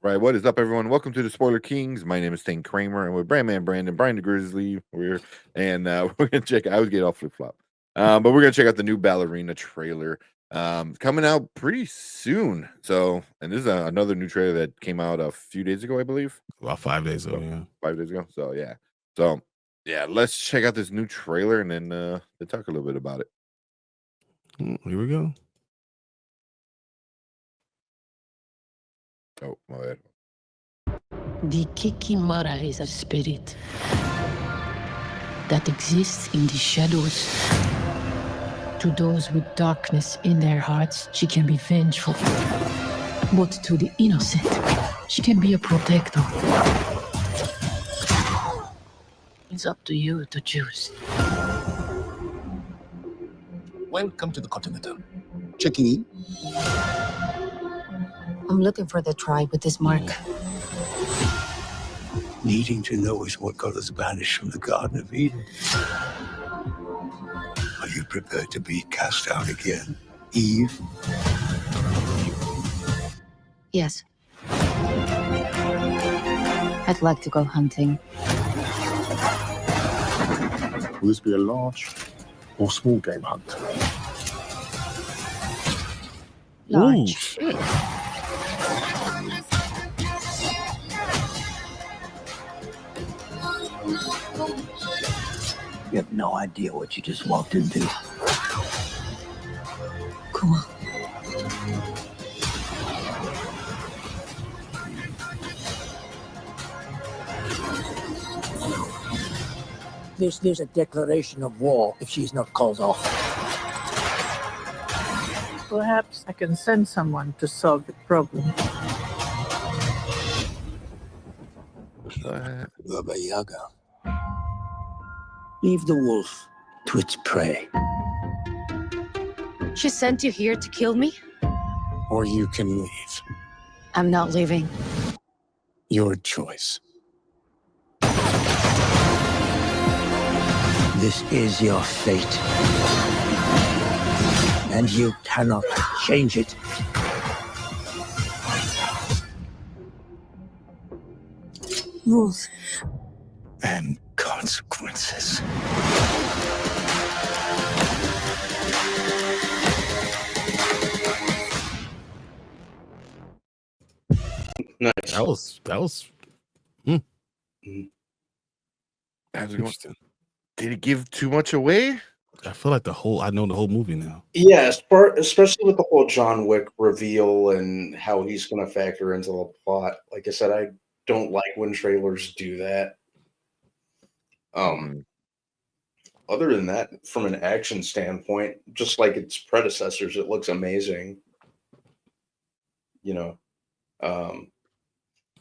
Right, what is up, everyone? Welcome to the Spoiler Kings. My name is Stan Kramer, and with Brandman Brandon, Brian the Grizzly, we're here, and we're gonna check. I always get off flip flop, but we're gonna check out the new Ballerina trailer, coming out pretty soon. So, and this is another new trailer that came out a few days ago, I believe. About 5 days ago, yeah. 5 days ago. So yeah, let's check out this new trailer and then talk a little bit about it. Here we go. Oh, my bad. The Kikimora is a spirit that exists in the shadows. To those with darkness in their hearts, she can be vengeful. But to the innocent, she can be a protector. It's up to you to choose. Welcome to the Continental. Checking in. I'm looking for the tribe with this mark. Needing to know is what got us banished from the Garden of Eden. Are you prepared to be cast out again, Eve? Yes. I'd like to go hunting. Will this be a large or small game hunt? Large. Ooh, shit. You have no idea what you just walked into. Come on. There's a declaration of war if she's not called off. Perhaps I can send someone to solve the problem. Baba Yaga. Leave the wolf to its prey. She sent you here to kill me? Or you can leave. I'm not leaving. Your choice. This is your fate. And you cannot change it. Rules. And consequences. Nice. That was How's it going? interesting. Did it give too much away? I feel like I know the whole movie now. Yeah, especially with the whole John Wick reveal and how he's going to factor into the plot. Like I said, I don't like when trailers do that. Other than that, from an action standpoint, just like its predecessors, it looks amazing. You know,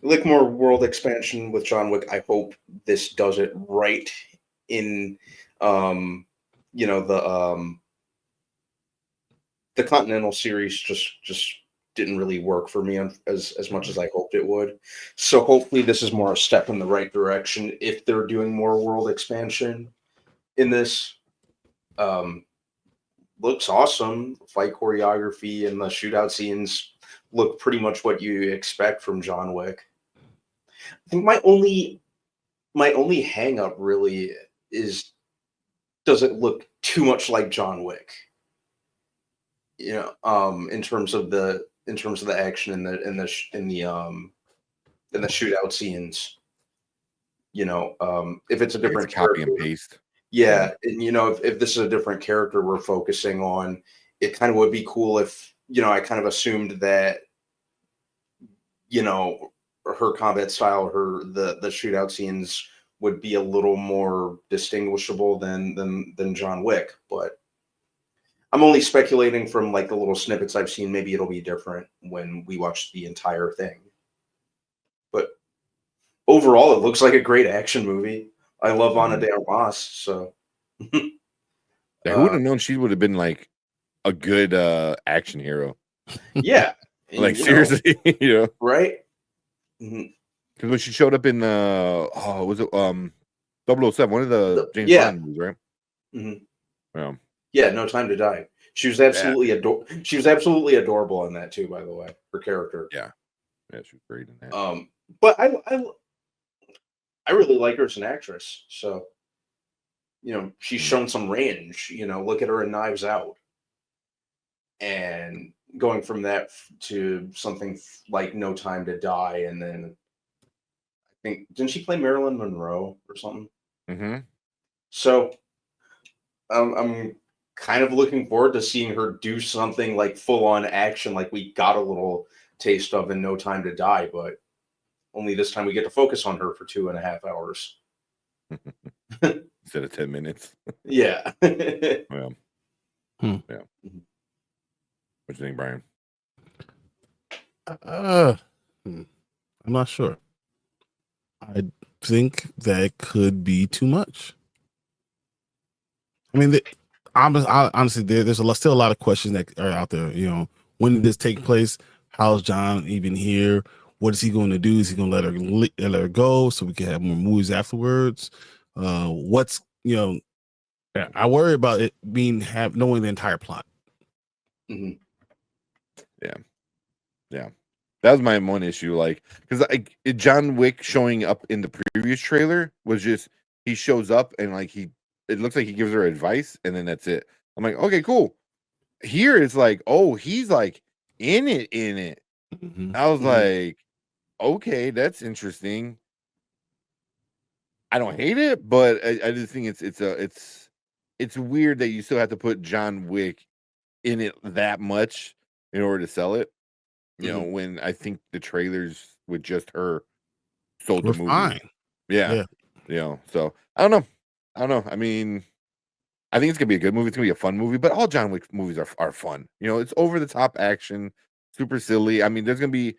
like more world expansion with John Wick. I hope this does it right in, the Continental series just didn't really work for me as much as I hoped it would. So hopefully this is more a step in the right direction. If they're doing more world expansion in this, looks awesome. Fight choreography and the shootout scenes look pretty much what you expect from John Wick. I think my only hang up really is, does it look too much like John Wick? You know, in terms of the action in the shootout scenes. You know, if it's a different Copy and character, paste. yeah, and you know, if this is a different character we're focusing on, it kind of would be cool if, you know, I kind of assumed that, you know, her combat style, the shootout scenes would be a little more distinguishable than John Wick, but I'm only speculating from like the little snippets I've seen. Maybe it'll be different when we watch the entire thing. But overall, it looks like a great action movie. I love Ana DeArmas, so. Yeah, who would have known she would have been like a good action hero? Yeah, Like seriously, you know, right? Because when she showed up in was it 007, one of the James Bond movies, right? Mm-hmm. Yeah, No Time to Die. She was absolutely she was absolutely adorable in that too, by the way. Her character. Yeah. Yeah, she was great in that. But I really like her as an actress. So, she's shown some range. Look at her in Knives Out, and going from that to something like No Time to Die, and then I think didn't she play Marilyn Monroe or something? Mm-hmm. So, I'm kind of looking forward to seeing her do something like full on action, like we got a little taste of in No Time to Die, but only this time we get to focus on her for 2.5 hours. Instead of 10 minutes. Yeah. Yeah. Yeah. Mhm. What you think, Brian? I'm not sure. I think that could be too much. I mean, honestly, there's still a lot of questions that are out there. When did this take place? How's John even here? What is he going to do? Is he going to let her go so we can have more movies afterwards? I worry about it knowing the entire plot. Mhm. Yeah. That was my one issue. Like, because John Wick showing up in the previous trailer was just, he shows up and like it looks like he gives her advice and then that's it. I'm like, okay, cool. Here it's like, oh, he's like in it. Mm-hmm. I was like, okay, that's interesting. I don't hate it, but I just think it's weird that you still have to put John Wick in it that much in order to sell it. When I think the trailers with just her sold We're the movie. fine. Yeah. So I don't know. I mean, I think it's gonna be a good movie. It's gonna be a fun movie, but all John Wick movies are fun. It's over the top action, super silly. I mean, there's gonna be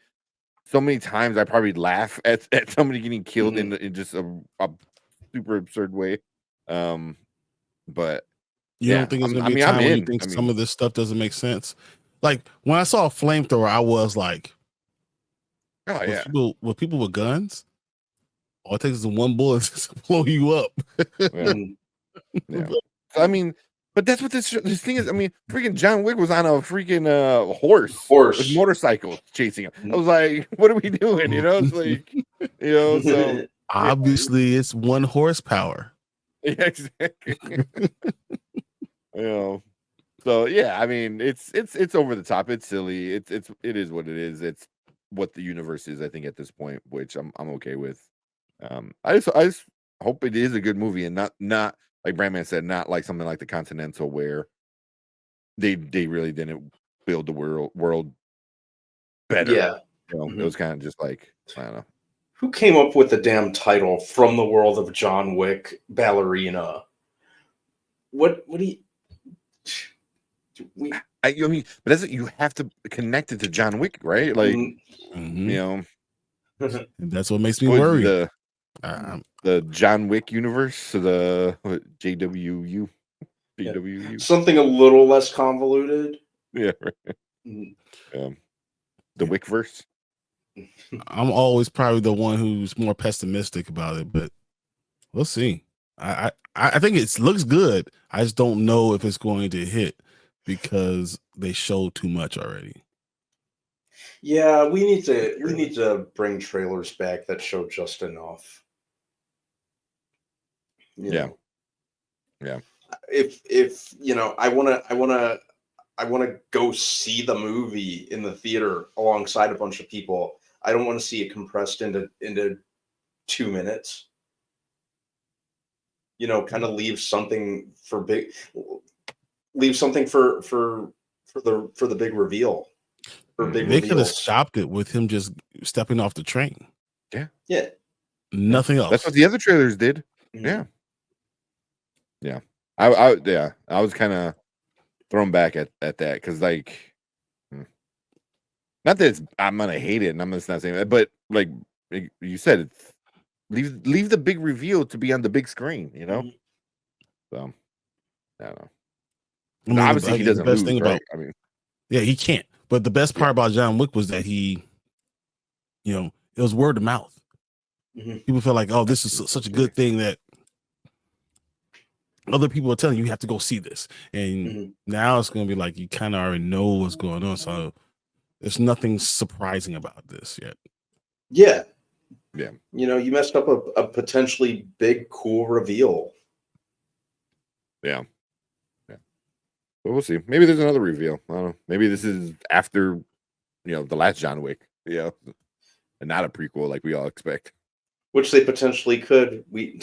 so many times I probably laugh at somebody getting killed in just a super absurd way. But You don't think it's gonna be a time where you think some of this stuff doesn't make sense? Like when I saw a flamethrower, I was like, oh yeah, with people with guns, all it takes is one bullet to blow you up. Yeah. I mean, but that's what this thing is. I mean, freaking John Wick was on a freaking horse with motorcycles chasing him. I was like, what are we doing? It's like, so obviously it's 1 horsepower. Yeah, exactly. So yeah, I mean, it's over the top. It's silly. It is what it is. It's what the universe is, I think, at this point, which I'm okay with. I just hope it is a good movie and not like Brandman said, not like something like the Continental where they really didn't build the world better. Yeah. It was kind of just like, I don't know. Who came up with the damn title From the World of John Wick, Ballerina? What do you... I mean, but that's you have to connect it to John Wick, right? Like, that's what makes me worry. The John Wick universe, so the JWU, something a little less convoluted. Yeah, right. The Wickverse. I'm always probably the one who's more pessimistic about it, but we'll see. I think it looks good. I just don't know if it's going to hit because they showed too much already. Yeah, we need to bring trailers back that show just enough. Yeah. If I want to go see the movie in the theater alongside a bunch of people. I don't want to see it compressed into 2 minutes. Kind of leave something for the big reveal. They could have stopped it with him just stepping off the train. Yeah. Nothing else. That's what the other trailers did. Mm-hmm. Yeah. I was kind of thrown back at that because like, not that I'm gonna hate it, and I'm just not saying that, but like you said, it's leave the big reveal to be on the big screen, So I don't know. I mean, obviously, he doesn't lose, right? I mean, yeah, he can't. But the best part about John Wick was that he, it was word of mouth. Mm-hmm. People felt like, oh, this is such a good thing that other people are telling you have to go see this. And now it's going to be like you kind of already know what's going on. So There's nothing surprising about this yet. Yeah. Yeah. You know, you messed up a potentially big, cool reveal. Yeah. But we'll see. Maybe there's another reveal. I don't know. Maybe this is after, the last John Wick. Yeah. And not a prequel like we all expect. Which they potentially could. We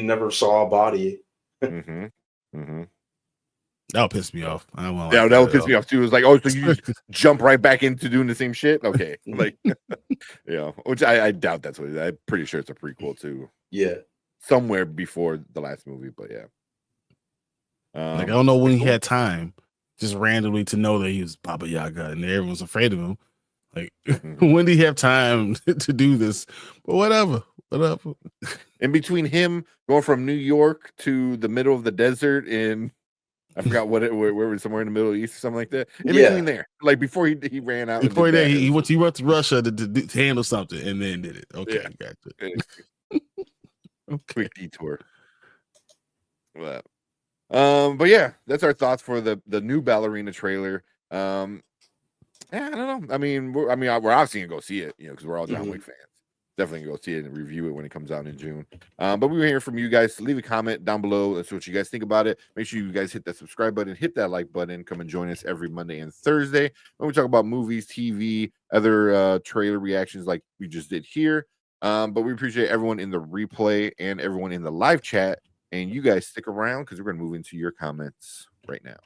never saw a body. Mm-hmm. Mm-hmm. That'll piss me off. I don't want Yeah, that would piss me off too. It's like, oh, so you just jump right back into doing the same shit? Okay. Like, which I doubt that's what it is. I'm pretty sure it's a prequel to somewhere before the last movie, but yeah. Like, I don't know when he had time just randomly to know that he was Baba Yaga and everyone's afraid of him. Like, when did he have time to do this? But whatever. In between him going from New York to the middle of the desert in, I forgot where was, somewhere in the Middle East or something like that. In between there, like before he ran out. Before that, he went to Russia to handle something and then did it. Okay, gotcha. Quick detour. But yeah, that's our thoughts for the new Ballerina trailer. Yeah, I don't know. I mean, we're obviously gonna go see it, because we're all John Wick fans. Definitely go see it and review it when it comes out in June. But we were hearing from you guys. Leave a comment down below. That's what you guys think about it. Make sure you guys hit that subscribe button, hit that like button. Come and join us every Monday and Thursday when we talk about movies, TV, other trailer reactions like we just did here. But we appreciate everyone in the replay and everyone in the live chat. And you guys stick around because we're going to move into your comments right now.